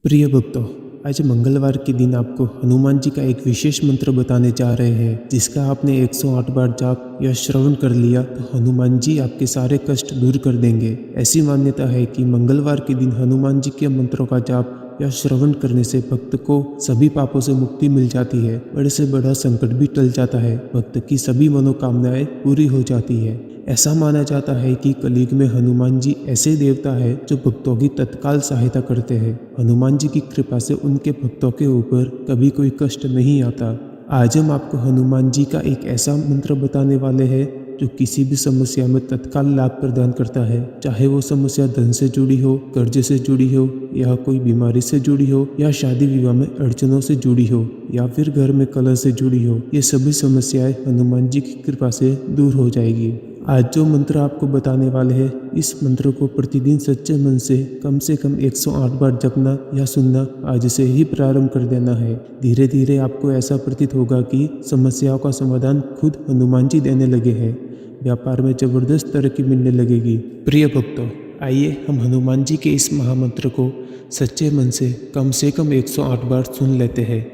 प्रिय भक्तों, आज मंगलवार के दिन आपको हनुमान जी का एक विशेष मंत्र बताने जा रहे हैं, जिसका आपने 108 बार जाप या श्रवण कर लिया तो हनुमान जी आपके सारे कष्ट दूर कर देंगे। ऐसी मान्यता है कि मंगलवार के दिन हनुमान जी के मंत्रों का जाप या श्रवण करने से भक्त को सभी पापों से मुक्ति मिल जाती है, बड़े से बड़ा संकट भी टल जाता है, भक्त की सभी मनोकामनाएं पूरी हो जाती है। ऐसा माना जाता है कि कलयुग में हनुमान जी ऐसे देवता है जो भक्तों की तत्काल सहायता करते हैं। हनुमान जी की कृपा से उनके भक्तों के ऊपर कभी कोई कष्ट नहीं आता। आज हम आपको हनुमान जी का एक ऐसा मंत्र बताने वाले हैं जो किसी भी समस्या में तत्काल लाभ प्रदान करता है, चाहे वो समस्या धन से जुड़ी हो, कर्ज से जुड़ी हो, या कोई बीमारी से जुड़ी हो, या शादी विवाह में अड़चनों से जुड़ी हो, या फिर घर में कलह से जुड़ी हो। ये सभी समस्याएं हनुमान जी की कृपा से दूर हो जाएगी। आज जो मंत्र आपको बताने वाले हैं, इस मंत्र को प्रतिदिन सच्चे मन से कम 108 बार जपना या सुनना आज से ही प्रारंभ कर देना है। धीरे धीरे आपको ऐसा प्रतीत होगा कि समस्याओं का समाधान खुद हनुमान जी देने लगे हैं। व्यापार में जबरदस्त तरक्की मिलने लगेगी। प्रिय भक्तों, आइए हम हनुमान जी के इस महामंत्र को सच्चे मन से कम 108 बार सुन लेते हैं।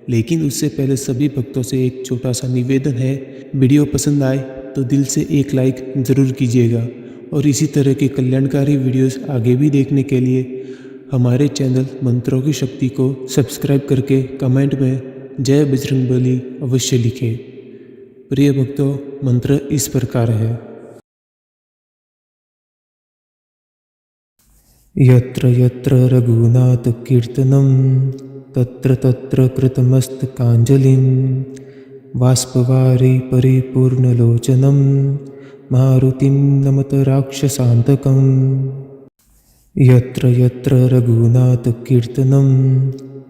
लेकिन उससे पहले सभी भक्तों से एक छोटा सा निवेदन है, वीडियो पसंद आए तो दिल से एक लाइक ज़रूर कीजिएगा, और इसी तरह के कल्याणकारी वीडियोस आगे भी देखने के लिए हमारे चैनल मंत्रों की शक्ति को सब्सक्राइब करके कमेंट में जय बजरंगबली अवश्य लिखें। प्रिय भक्तों, मंत्र इस प्रकार है। यत्र यत्र रघुनाथ कीर्तनं तत्र तत्र कृतमस्तकाञ्जलिं बाष्पवारि परिपूर्णलोचनं मारुतिं नमत राक्षसान्तकम्। यत्र यत्र रघुनाथ कीर्तनं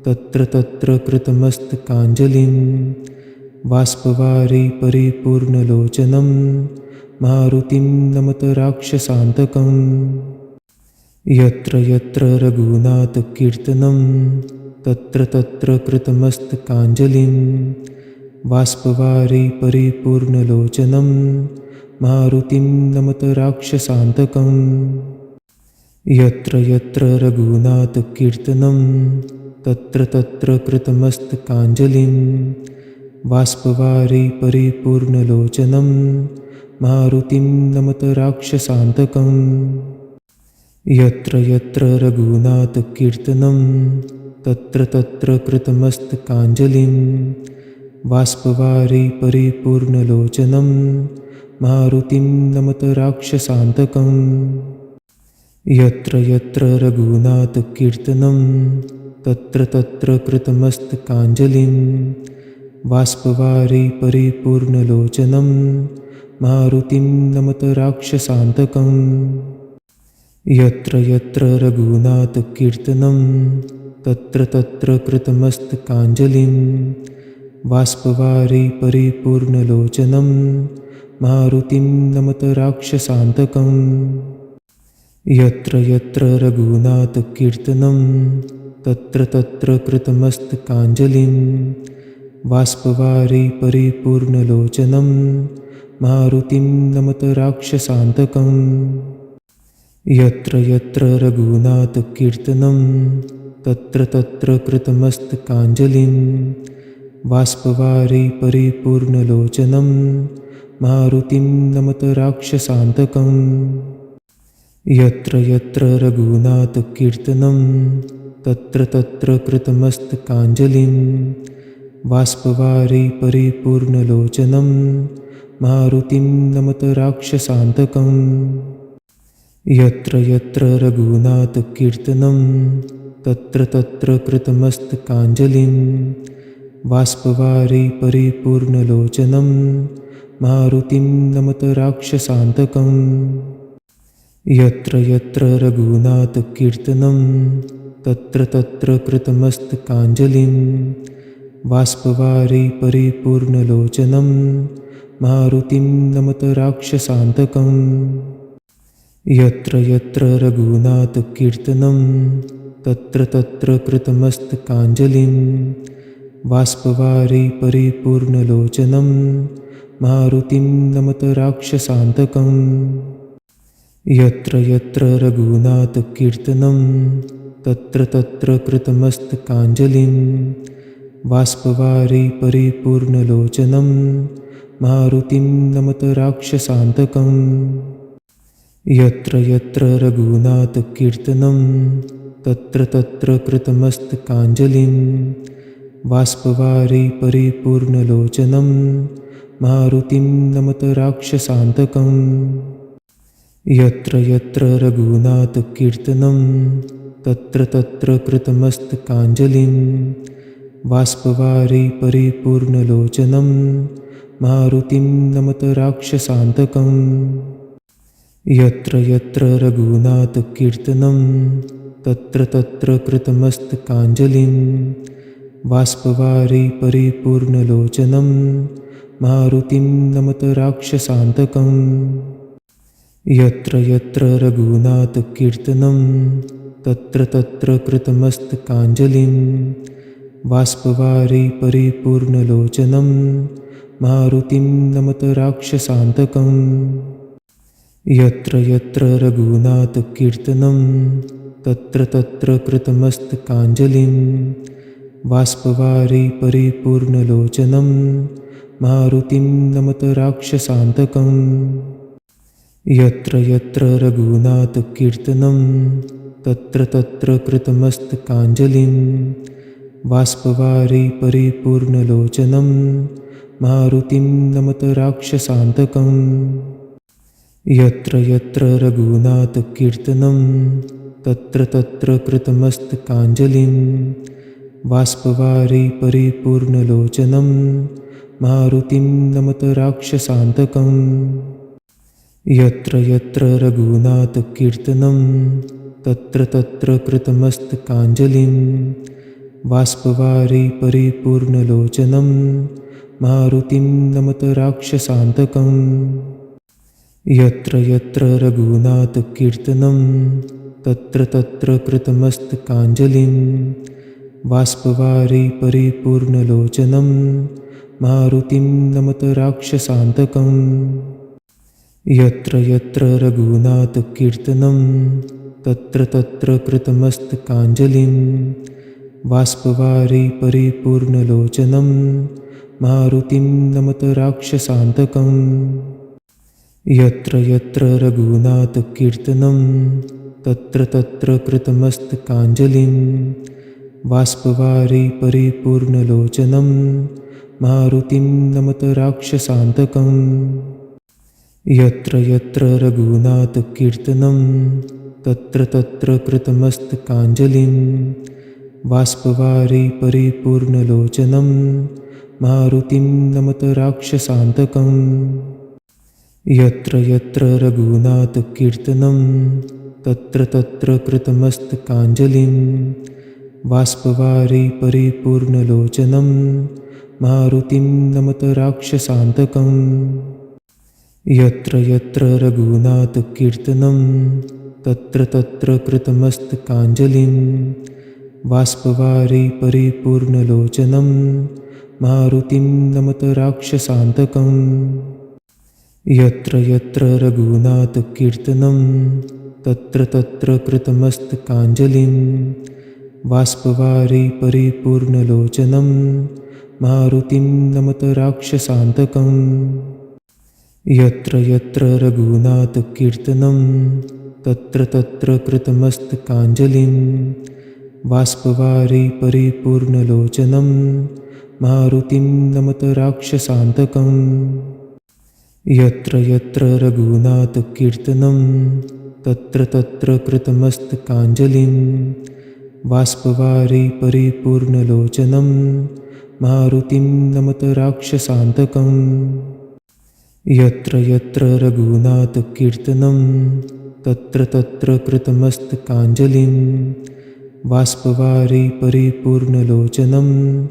तत्र तत्र कृतमस्तकाञ्जलिं बाष्पवारि परिपूर्णलोचनं मारुतिं नमत राक्षसान्तकम्। यत्र यत्र रघुनाथ कीर्तनं तत्र तत्र कृतमस्तकाञ्जलिं बाष्पवारि परिपूर्णलोचनं मारुतिं नमत राक्षसान्तकम्। यत्र यत्र रघुनाथ कीर्तनं तत्र तत्र कृतमस्तकाञ्जलिं बाष्पवारि परिपूर्णलोचनं मारुतिं नमत राक्षसान्तकम्। यत्र यत्र रघुनाथ कीर्तनं तत्र तत्र कृतमस्तकाञ्जलिं बाष्पवारि परिपूर्णलोचनं मारुतिं नमत राक्षसान्तकम्। यत्र यत्र रघुनाथ कीर्तनं तत्र तत्र कृतमस्तकाञ्जलिं बाष्पवारि परिपूर्णलोचनं मारुतिं नमत राक्षसान्तकम्। यत्र यत्र रघुनाथ कीर्तनं तत्र तत्र कृतमस्तकाञ्जलिं बाष्पवारि परिपूर्णलोचनं मारुतिं नमत राक्षसान्तकम्। यत्र यत्र रघुनाथ कीर्तनं तत्र तत्र कृतमस्तकाञ्जलिं बाष्पवारि परिपूर्णलोचनं मारुतिं नमत राक्षसान्तकम्। यत्र यत्र रघुनाथ कीर्तनं तत्र तत्र कृतमस्तकाञ्जलिं बाष्पवारि परिपूर्णलोचनं मारुतिं नमत राक्षसान्तकम्। यत्र यत्र रघुनाथ कीर्तनं तत्र तत्र कृतमस्तकाञ्जलिं बाष्पवारि परिपूर्णलोचनं मारुतिं नमत राक्षसान्तकम्। यत्र यत्र रघुनाथ कीर्तनं तत्र तत्र कृतमस्तकाञ्जलिं बाष्पवारि परिपूर्णलोचनं मारुतिं नमत राक्षसान्तकम्। यत्र यत्र रघुनाथ कीर्तनं तत्र तत्र कृतमस्तकाञ्जलिं बाष्पवारि परिपूर्णलोचनं मारुतिं नमत राक्षसान्तकम्। यत्र यत्र रघुनाथ कीर्तनं तत्र तत्र कृतमस्तकाञ्जलिं बाष्पवारि परिपूर्णलोचनं मारुतिं नमत राक्षसान्तकम्। यत्र यत्र रघुनाथ कीर्तनं तत्र तत्र कृतमस्तकाञ्जलिं बाष्पवारि परिपूर्णलोचनं मारुतिं नमत राक्षसान्तकम्। यत्र यत्र रघुनाथकीर्तनं तत्र तत्र कृतमस्तकाञ्जलिं बाष्पवारि परिपूर्णलोचनं मारुतिं नमत राक्षसान्तकम्। यत्र यत्र रघुनाथकीर्तनं तत्र तत्र कृतमस्तकाञ्जलिं बाष्पवारि परिपूर्णलोचनं मारुतिं नमत राक्षसान्तकम्। यत्र यत्र रघुनाथकीर्तनं तत्र तत्र कृतमस्तकाञ्जलिं बाष्पवारि परिपूर्णलोचनं मारुतिं नमत राक्षसान्तकम्। यत्र यत्र रघुनाथकीर्तनं तत्र तत्र कृतमस्तकाञ्जलिं बाष्पवारि परिपूर्णलोचनं मारुतिं नमत राक्षसान्तकम्। यत्र यत्र रघुनाथकीर्तनं तत्र तत्र कृतमस्तकाञ्जलिं बाष्पवारि परिपूर्णलोचनं मारुतिं नमत राक्षसान्तकम्। यत्र यत्र रघुनाथकीर्तनं तत्र तत्र कृतमस्तकाञ्जलिं बाष्पवारि परिपूर्णलोचनं मारुतिं नमत राक्षसान्तकम्। यत्र यत्र रघुनाथकीर्तनं तत्र तत्र कृतमस्तकाञ्जलिं बाष्पवारि परिपूर्णलोचनं मारुतिं नमत राक्षसान्तकम्। यत्र यत्र रघुनाथकीर्तनं तत्र तत्र कृतमस्तकाञ्जलिं बाष्पवारि परिपूर्णलोचनं मारुतिं नमत राक्षसान्तकम्। यत्र यत्र रघुनाथकीर्तनं तत्र तत्र कृतमस्तकाञ्जलिं बाष्पवारि परिपूर्णलोचनं मारुतिं नमत राक्षसान्तकम्। यत्र यत्र रघुनाथकीर्तनं तत्र तत्र कृतमस्तकाञ्जलिं बाष्पवारि परिपूर्णलोचनं मारुतिं नमत राक्षसान्तकम्। यत्र यत्र रघुनाथकीर्तनं तत्र तत्र कृतमस्तकाञ्जलिं बाष्पवारि परिपूर्णलोचनं मारुतिं नमत राक्षसान्तकम्। यत्र यत्र रघुनाथकीर्तनं तत्र तत्र कृतमस्तकाञ्जलिं बाष्पवारि परिपूर्णलोचनं मारुतिं नमत राक्षसान्तकम्। यत्र यत्र रघुनाथकीर्तनं तत्र तत्र कृतमस्तकाञ्जलिं बाष्पवारि परिपूर्णलोचनं मारुतिं नमत राक्षसान्तकम्। यत्र यत्र रघुनाथकीर्तनं तत्र तत्र कृतमस्तकाञ्जलिं बाष्पवारि परिपूर्णलोचनं मारुतिं नमत राक्षसान्तकम्। यत्र यत्र रघुनाथकीर्तनं तत्र तत्र कृतमस्तकाञ्जलिं बाष्पवारि परिपूर्णलोचनं मारुतिं नमत राक्षसान्तकम्। यत्र यत्र रघुनाथकीर्तनं तत्र तत्र कृतमस्तकाञ्जलिं बाष्पवारि परिपूर्णलोचनं मारुतिं नमत राक्षसान्तकम्। यत्र यत्र रघुनाथकीर्तनं तत्र तत्र कृतमस्तकाञ्जलिं बाष्पवारि परिपूर्णलोचनं मारुतिं नमत राक्षसान्तकम्। यत्र यत्र रघुनाथकीर्तनं तत्र तत्र कृतमस्तकाञ्जलिं बाष्पवारि परिपूर्णलोचनं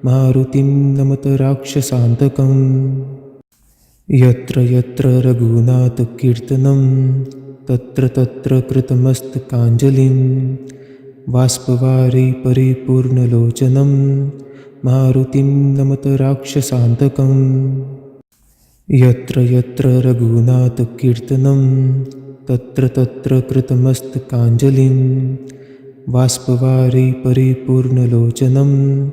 मारुतिं नमत राक्षसान्तकम्। यत्र यत्र रघुनाथकीर्तनं तत्र तत्र कृतमस्तकाञ्जलिं बाष्पवारि परिपूर्णलोचनं मारुतिं नमत राक्षसान्तकम्। यत्र यत्र रघुनाथकीर्तनं तत्र तत्र कृतमस्तकाञ्जलिं वाष्पवारि परिपूर्णलोचनं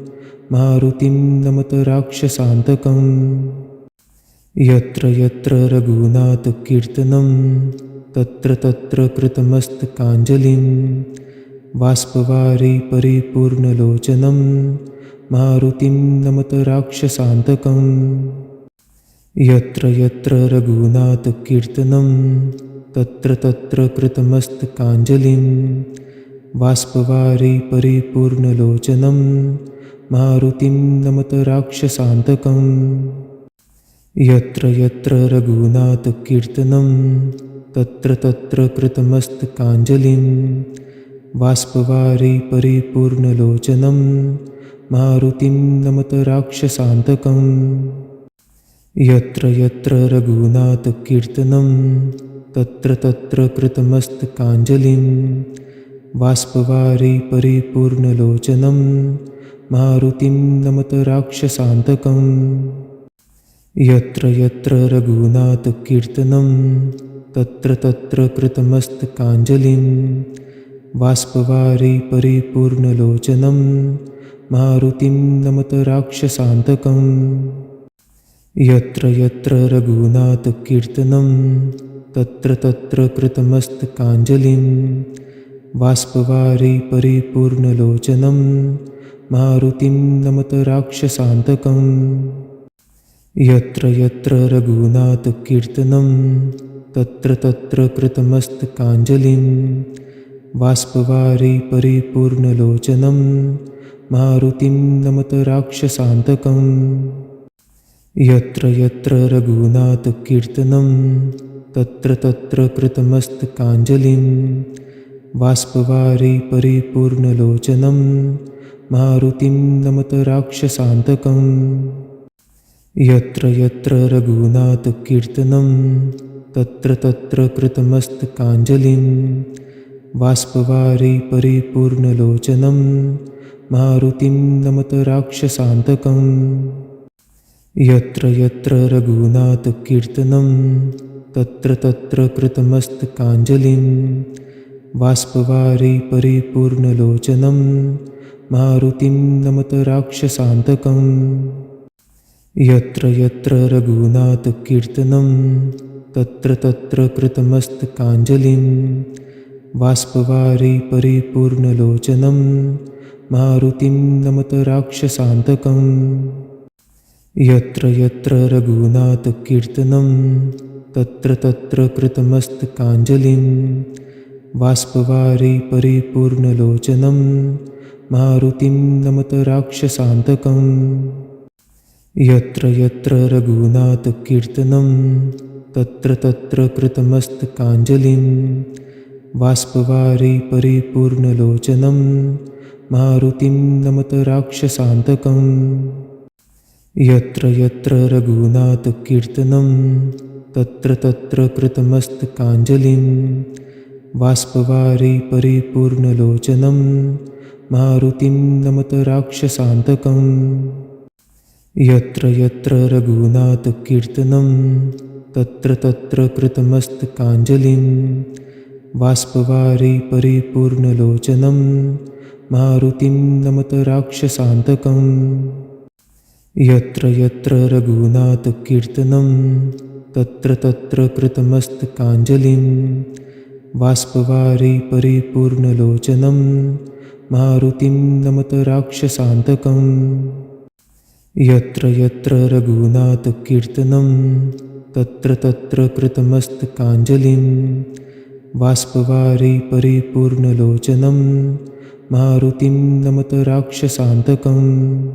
मारुतिं नमत राक्षसान्तकम्। यत्र यत्र रघुनाथकीर्तनं तत्र तत्र कृतमस्तकाञ्जलिं। वाष्पवारि परिपूर्णलोचनं मारुतिं नमत राक्षसान्तकम्। यत्र यत्र रघुनाथकीर्तनं तत्र तत्र कृतमस्तकाञ्जलिं। वाष्पवारि परिपूर्णलोचनं मारुतिं नमत राक्षसान्तकम्। यत्र यत्र रघुनाथकीर्तनं तत्र तत्र कृतमस्तकाञ्जलिं। वाष्पवारि परिपूर्णलोचनं मारुतिं नमत राक्षसान्तकम्। यत्र यत्र रघुनाथकीर्तनं तत्र तत्र कृतमस्तकाञ्जलिं। वाष्पवारि परिपूर्णलोचनं मारुतिं नमत राक्षसान्तकम्। यत्र यत्र रघुनाथकीर्तनं तत्र तत्र कृतमस्तकाञ्जलिं। वाष्पवारि परिपूर्णलोचनं मारुतिं नमत राक्षसान्तकम्। यत्र यत्र रघुनाथकीर्तनं तत्र तत्र कृतमस्तकाञ्जलिं। वाष्पवारि परिपूर्णलोचनं मारुतिं नमत राक्षसान्तकम्। यत्र यत्र रघुनाथकीर्तनं तत्र तत्र कृतमस्तकाञ्जलिं। वाष्पवारि परिपूर्णलोचनं मारुतिं नमत राक्षसान्तकम्। यत्र यत्र रघुनाथकीर्तनं तत्र तत्र कृतमस्तकाञ्जलिं। वाष्पवारि परिपूर्णलोचनं मारुतिं नमत राक्षसान्तकम्। यत्र यत्र रघुनाथकीर्तनं तत्र तत्र कृतमस्तकाञ्जलिं। वाष्पवारि परिपूर्णलोचनं मारुतिं नमत राक्षसान्तकम्। यत्र यत्र रघुनाथकीर्तनं तत्र तत्र कृतमस्तकाञ्जलिं। वाष्पवारि परिपूर्णलोचनं मारुतिं नमत राक्षसान्तकम्। यत्र यत्र रघुनाथकीर्तनं तत्र तत्र कृतमस्तकाञ्जलिं। वाष्पवारि परिपूर्णलोचनं मारुतिं नमत राक्षसान्तकम्। यत्र यत्र रघुनाथकीर्तनं तत्र तत्र कृतमस्तकाञ्जलिं। वाष्पवारि परिपूर्णलोचनं मारुतिं नमत राक्षसान्तकम्। यत्र यत्र रघुनाथकीर्तनं तत्र तत्र कृतमस्तकाञ्जलिं। वाष्पवारि परिपूर्णलोचनं मारुतिं नमत राक्षसान्तकम्। यत्र यत्र रघुनाथकीर्तनं तत्र तत्र कृतमस्तकाञ्जलिं। वाष्पवारि परिपूर्णलोचनं मारुतिं नमत राक्षसान्तकम्। यत्र यत्र रघुनाथकीर्तनं तत्र तत्र कृतमस्तकाञ्जलिं। वाष्पवारि परिपूर्णलोचनं मारुतिं नमत राक्षसान्तकम्। यत्र यत्र रघुनाथकीर्तनं तत्र तत्र कृतमस्तकाञ्जलिं। वाष्पवारि परिपूर्णलोचनं मारुतिं नमत राक्षसान्तकम्। यत्र यत्र रघुनाथकीर्तनं तत्र तत्र कृतमस्तकाञ्जलिं। वाष्पवारि परिपूर्णलोचनं मारुतिं नमत राक्षसान्तकम्।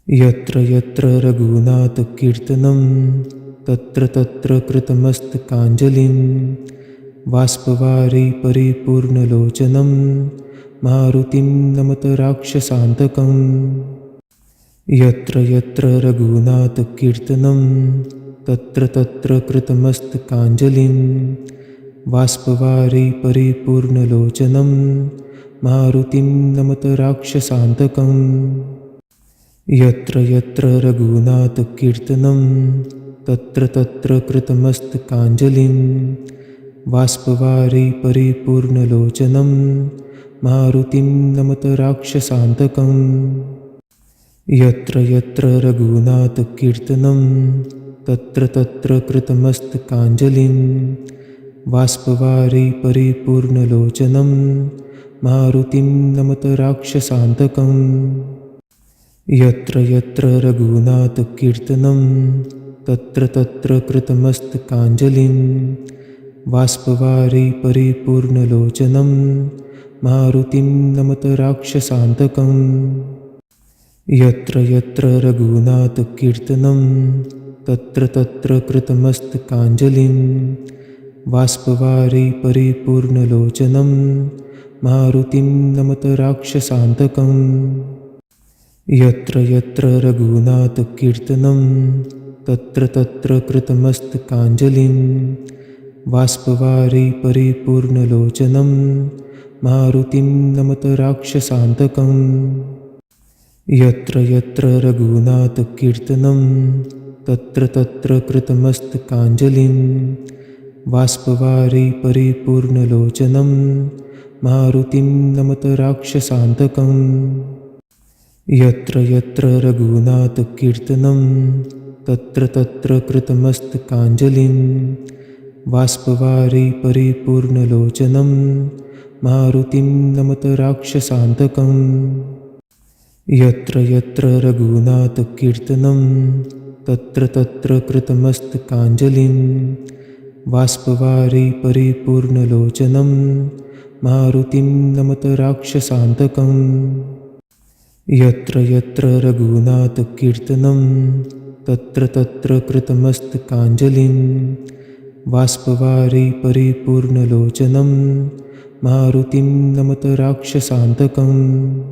यत्र यत्र रघुनाथकीर्तनं तत्र तत्र कृतमस्तकाञ्जलिं। वाष्पवारि परिपूर्णलोचनं मारुतिं नमत राक्षसान्तकम्। यत्र यत्र रघुनाथकीर्तनं तत्र तत्र कृतमस्तकाञ्जलिं। वाष्पवारि परिपूर्णलोचनं मारुतिं नमत राक्षसान्तकम्। यत्र यत्र रघुनाथकीर्तनं तत्र तत्र कृतमस्तकाञ्जलिं। वाष्पवारि परिपूर्णलोचनं मारुतिं नमत राक्षसान्तकम्। यत्र यत्र रघुनाथकीर्तनं तत्र तत्र कृतमस्तकाञ्जलिं। बाष्पवारि परिपूर्णलोचनं मारुतिं नमत राक्षसान्तकम्। यत्र यत्र रघुनाथकीर्तनं तत्र तत्र कृतमस्तकाञ्जलिं। बाष्पवारि परिपूर्णलोचनं मारुतिं नमत राक्षसान्तकम्। यत्र यत्र रघुनाथकीर्तनं तत्र तत्र कृतमस्तकाञ्जलिं। बाष्पवारि परिपूर्णलोचनं मारुतिं नमत राक्षसान्तकम्। यत्र यत्र रघुनाथकीर्तनं तत्र तत्र कृतमस्तकाञ्जलिं। बाष्पवारि परिपूर्णलोचनं मारुतिं नमत राक्षसान्तकम्। यत्र यत्र रघुनाथकीर्तनं तत्र तत्र कृतमस्तकाञ्जलिं। बाष्पवारि परिपूर्णलोचनं मारुतिं नमत राक्षसान्तकम्। यत्र यत्र रघुनाथकीर्तनं तत्र तत्र कृतमस्तकाञ्जलिं। बाष्पवारि परिपूर्णलोचनं मारुतिं नमत राक्षसान्तकम्। यत्र यत्र रघुनाथकीर्तनं तत्र तत्र कृतमस्तकाञ्जलिं। बाष्पवारि परिपूर्णलोचनं मारुतिं नमत राक्षसान्तकम्। यत्र यत्र रघुनाथकीर्तनं तत्र तत्र कृतमस्तकाञ्जलिं। बाष्पवारि परिपूर्णलोचनं मारुतिं नमत राक्षसान्तकम्।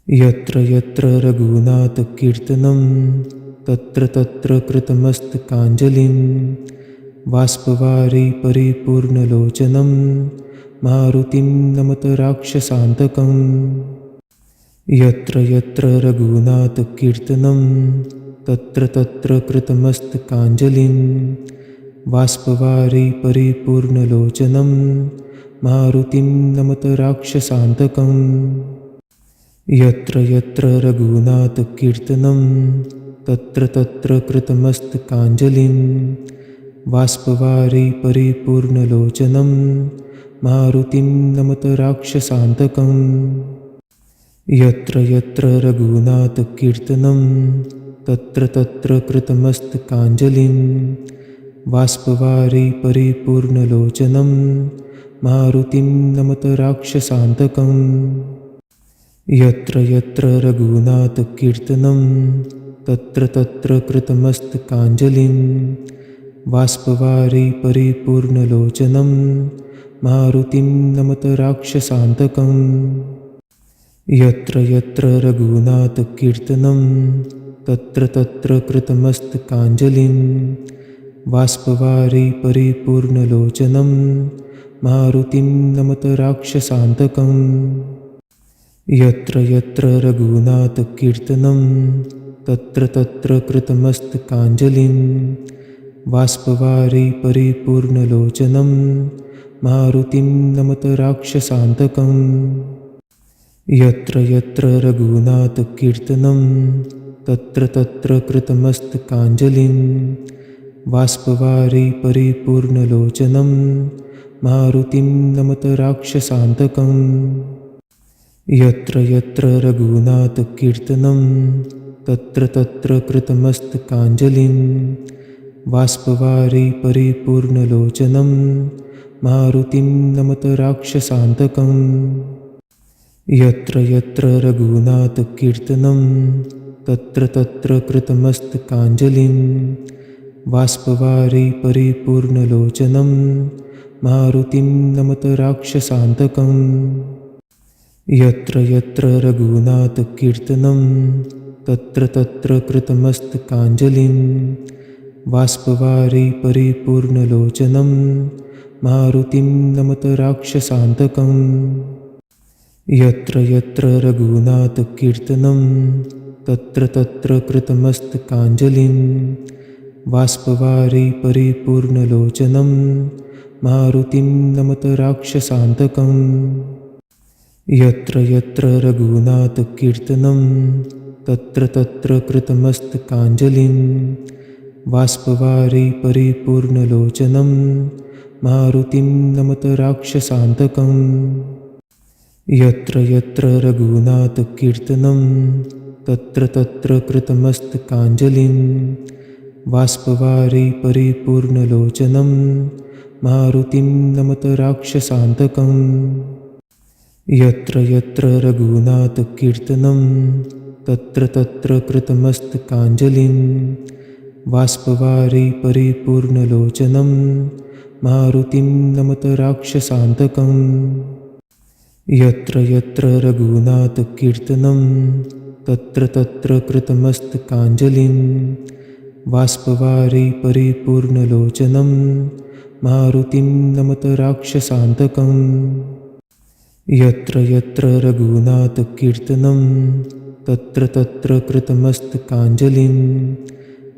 यत्र यत्र रघुनाथकीर्तनं तत्र तत्र कृतमस्तकाञ्जलिं। बाष्पवारि परिपूर्णलोचनं मारुतिं नमत राक्षसान्तकम्। यत्र यत्र रघुनाथकीर्तनं तत्र तत्र कृतमस्तकाञ्जलिं। बाष्पवारि परिपूर्णलोचनं मारुतिं नमत राक्षसान्तकम्। यत्र यत्र रघुनाथकीर्तनं तत्र तत्र कृतमस्तकाञ्जलिं। बाष्पवारि परिपूर्णलोचनं मारुतिं नमत राक्षसान्तकम्। यत्र यत्र रघुनाथकीर्तनं तत्र तत्र कृतमस्तकाञ्जलिं। बाष्पवारि परिपूर्णलोचनं मारुतिं नमत राक्षसान्तकम्। यत्र यत्र रघुनाथकीर्तनं तत्र तत्र कृतमस्तकाञ्जलिं। बाष्पवारि परिपूर्णलोचनं मारुतिं नमत राक्षसान्तकम्। यत्र यत्र रघुनाथकीर्तनं तत्र तत्र कृतमस्तकाञ्जलिं। बाष्पवारि परिपूर्णलोचनं मारुतिं नमत राक्षसान्तकम्। यत्र यत्र रघुनाथकीर्तनं तत्र तत्र कृतमस्तकाञ्जलिं। बाष्पवारि परिपूर्णलोचनं मारुतिं नमत राक्षसान्तकम्। यत्र यत्र रघुनाथकीर्तनं तत्र तत्र कृतमस्तकाञ्जलिं। बाष्पवारि परिपूर्णलोचनं मारुतिं नमत राक्षसान्तकम्। यत्र यत्र रघुनाथकीर्तनं तत्र तत्र कृतमस्तकाञ्जलिं। बाष्पवारि परिपूर्णलोचनं मारुतिं नमत राक्षसान्तकम्। यत्र यत्र रघुनाथकीर्तनं तत्र तत्र कृतमस्तकाञ्जलिं। बाष्पवारि परिपूर्णलोचनं मारुतिं नमत राक्षसान्तकम्। यत्र यत्र रघुनाथकीर्तनं तत्र तत्र कृतमस्तकाञ्जलिं। बाष्पवारि परिपूर्णलोचनं मारुतिं नमत राक्षसान्तकम्। यत्र यत्र रघुनाथकीर्तनं तत्र तत्र कृतमस्तकाञ्जलिं। बाष्पवारि परिपूर्णलोचनं मारुतिं नमत राक्षसान्तकम्। यत्र यत्र रघुनाथकीर्तनं तत्र तत्र कृतमस्तकाञ्जलिं बाष्पवारि परिपूर्णलोचनं मारुतिं नमत राक्षसान्तकम्। यत्र यत्र रघुनाथकीर्तनं तत्र तत्र कृतमस्तकाञ्जलिं बाष्पवारि परिपूर्णलोचनं मारुतिं नमत राक्षसान्तकम्। यत्र यत्र रघुनाथकीर्तनं तत्र तत्र कृतमस्तकाञ्जलिं बाष्पवारि परिपूर्णलोचनं मारुतिं नमत राक्षसान्तकम्। यत्र यत्र रघुनाथकीर्तनं तत्र तत्र कृतमस्तकाञ्जलिं बाष्पवारि परिपूर्णलोचनं मारुतिं नमत राक्षसान्तकम्। यत्र यत्र रघुनाथकीर्तनं तत्र तत्र कृतमस्तकाञ्जलिं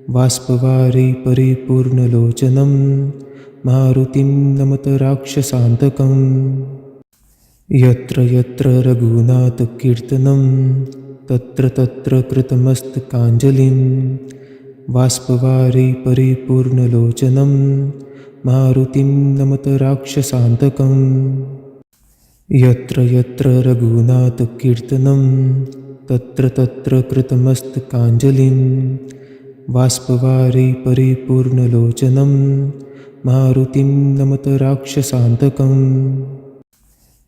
बाष्पवारि परिपूर्णलोचनं मारुतिं नमत राक्षसान्तकम्। यत्र यत्र रघुनाथकीर्तनं तत्र तत्र कृतमस्तकाञ्जलिं बाष्पवारि परिपूर्णलोचनं मारुतिं नमत राक्षसान्तकम्। यत्र यत्र रघुनाथकीर्तनं तत्र तत्र कृतमस्तकाञ्जलिं बाष्पवारि परिपूर्णलोचनं मारुतिं नमत राक्षसान्तकम्।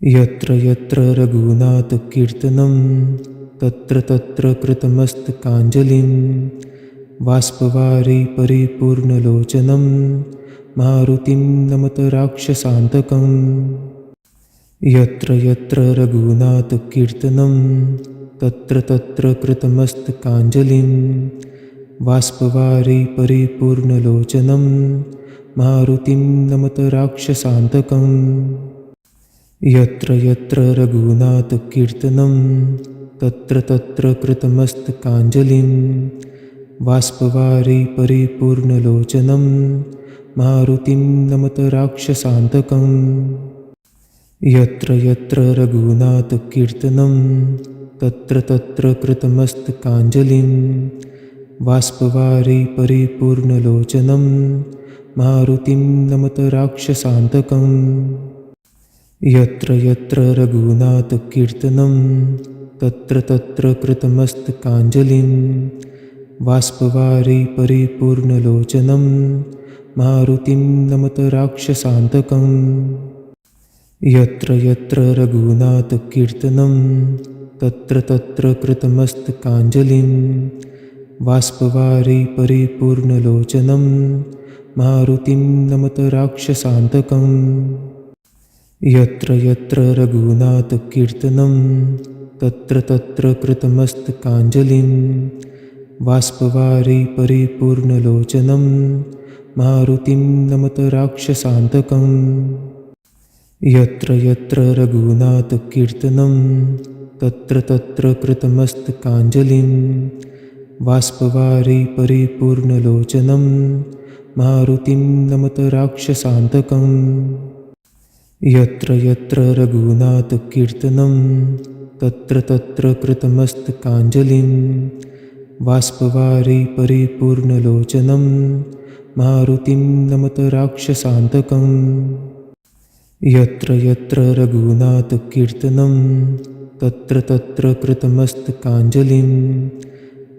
यत्र यत्र रघुनाथकीर्तनं तत्र तत्र कृतमस्तकाञ्जलिं बाष्पवारि परिपूर्णलोचनं मारुतिं नमत राक्षसान्तकम्। यत्र यत्र रघुनाथकीर्तनं तत्र तत्र कृतमस्तकाञ्जलिं बाष्पवारि परिपूर्णलोचनं मारुतिं नमत राक्षसान्तकम्। यत्र यत्र रघुनाथकीर्तनं तत्र तत्र कृतमस्तकाञ्जलिं बाष्पवारि परिपूर्णलोचनं मारुतिं नमत राक्षसान्तकम्। यत्र यत्र रघुनाथकीर्तनं तत्र तत्र कृतमस्तकाञ्जलिं बाष्पवारि परिपूर्णलोचनं मारुतिं नमत राक्षसान्तकम्। यत्र यत्र रघुनाथकीर्तनं तत्र तत्र कृतमस्तकाञ्जलिं बाष्पवारि परिपूर्णलोचनं मारुतिं नमत राक्षसान्तकम्। यत्र यत्र रघुनाथकीर्तनं तत्र तत्र कृतमस्तकाञ्जलिं बाष्पवारि परिपूर्णलोचनं मारुतिं नमत राक्षसान्तकम्। यत्र यत्र रघुनाथकीर्तनं तत्र तत्र कृतमस्तकाञ्जलिं बाष्पवारि परिपूर्णलोचनं मारुतिं नमत राक्षसान्तकम्। यत्र यत्र रघुनाथकीर्तनं तत्र तत्र कृतमस्तकाञ्जलिं बाष्पवारि परिपूर्णलोचनं मारुतिं नमत राक्षसान्तकम्। यत्र यत्र रघुनाथकीर्तनं तत्र तत्र कृतमस्तकाञ्जलिं बाष्पवारि परिपूर्णलोचनं मारुतिं नमत राक्षसान्तकम्। यत्र यत्र रघुनाथकीर्तनं तत्र तत्र कृतमस्तकाञ्जलिं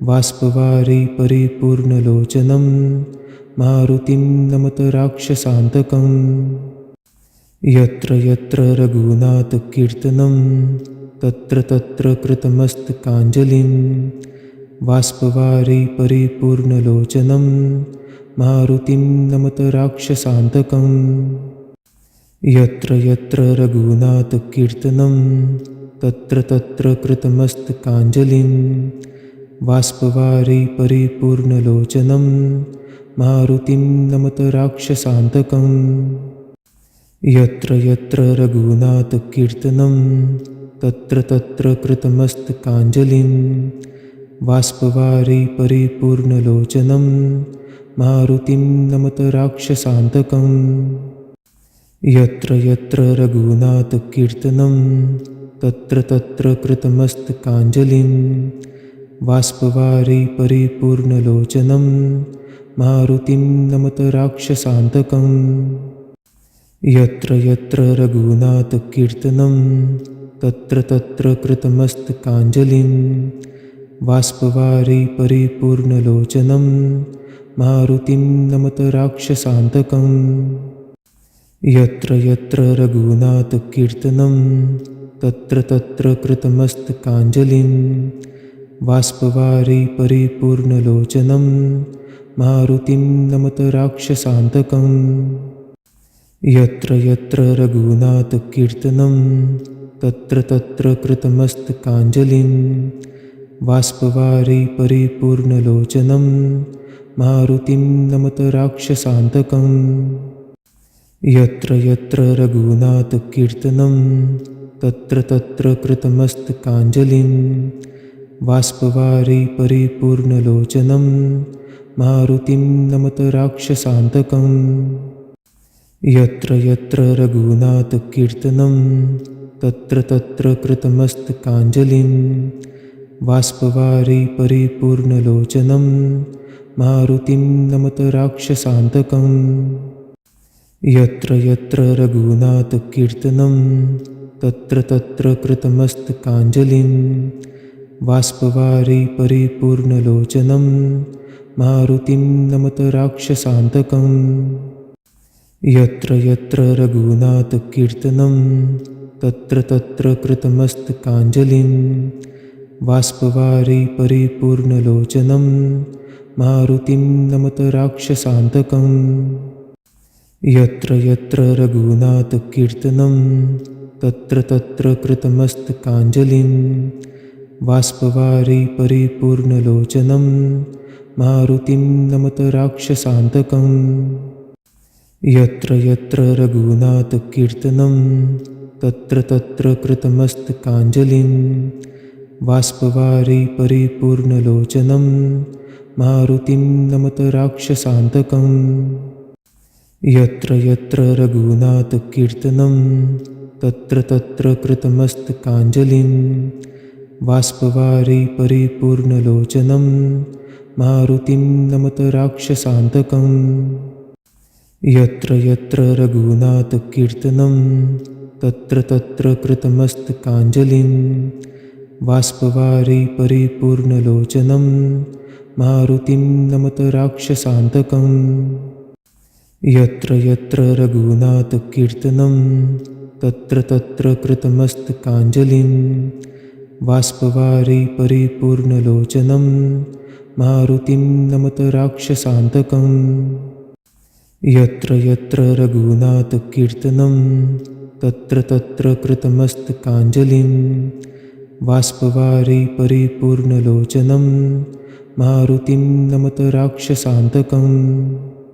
बाष्पवारि परिपूर्णलोचनं मारुतिं नमत राक्षसान्तकम्। यत्र यत्र रघुनाथकीर्तनं तत्र तत्र कृतमस्तकाञ्जलिं बाष्पवारि परिपूर्णलोचनं मारुतिं नमत राक्षसान्तकम्। यत्र यत्र रघुनाथकीर्तनं तत्र तत्र कृतमस्तकाञ्जलिं बाष्पवारि परिपूर्णलोचनं मारुतिं नमत राक्षसान्तकम्। यत्र यत्र रघुनाथकीर्तनं तत्र तत्र कृतमस्तकाञ्जलिं बाष्पवारि परिपूर्णलोचनं मारुतिं नमत राक्षसान्तकम्। यत्र यत्र रघुनाथकीर्तनं तत्र तत्र कृतमस्तकाञ्जलिं बाष्पवारि परिपूर्णलोचनं मारुतिं नमत राक्षसान्तकम्। यत्र यत्र रघुनाथकीर्तनं तत्र तत्र कृतमस्तकाञ्जलिं बाष्पवारि परिपूर्णलोचनं मारुतिं नमत राक्षसान्तकम्। यत्र यत्र रघुनाथकीर्तनं तत्र तत्र कृतमस्तकाञ्जलिं बाष्पवारि परिपूर्णलोचनं मारुतिं नमत राक्षसान्तकम्। यत्र यत्र रघुनाथकीर्तनं तत्र तत्र कृतमस्तकाञ्जलिं बाष्पवारि परिपूर्णलोचनं मारुतिं नमत राक्षसान्तकम्। यत्र यत्र रघुनाथकीर्तनं तत्र तत्र कृतमस्तकाञ्जलिं बाष्पवारि परिपूर्णलोचनं मारुतिं नमत राक्षसान्तकम्। यत्र यत्र रघुनाथकीर्तनं तत्र तत्र कृतमस्तकाञ्जलिं बाष्पवारि परिपूर्णलोचनं मारुतिं नमत राक्षसान्तकम्। यत्र यत्र रघुनाथकीर्तनं तत्र तत्र कृतमस्तकाञ्जलिं बाष्पवारि परिपूर्णलोचनं मारुतिं नमत राक्षसान्तकम्। यत्र यत्र रघुनाथकीर्तनं तत्र तत्र कृतमस्तकाञ्जलिं बाष्पवारि परिपूर्णलोचनं मारुतिं नमत राक्षसान्तकम्। यत्र यत्र रघुनाथकीर्तनं तत्र तत्र कृतमस्तकाञ्जलिं बाष्पवारि परिपूर्णलोचनं मारुतिं नमत राक्षसान्तकम्। यत्र यत्र रघुनाथकीर्तनं तत्र तत्र कृतमस्तकाञ्जलिं बाष्पवारि परिपूर्णलोचनं मारुतिं नमत राक्षसान्तकम्। यत्र यत्र रघुनाथकीर्तनं तत्र तत्र कृतमस्तकाञ्जलिं बाष्पवारि परिपूर्णलोचनं मारुतिं नमत राक्षसान्तकम्। यत्र यत्र रघुनाथकीर्तनं तत्र तत्र कृतमस्तकाञ्जलिं बाष्पवारि परिपूर्णलोचनं मारुतिं नमत राक्षसान्तकम्। यत्र यत्र रघुनाथकीर्तनं तत्र तत्र कृतमस्तकाञ्जलिं बाष्पवारि परिपूर्णलोचनं मारुतिं नमत राक्षसान्तकम्। यत्र यत्र रघुनाथकीर्तनं तत्र तत्र कृतमस्तकाञ्जलिं बाष्पवारि परिपूर्णलोचनं मारुतिं नमत राक्षसान्तकम्।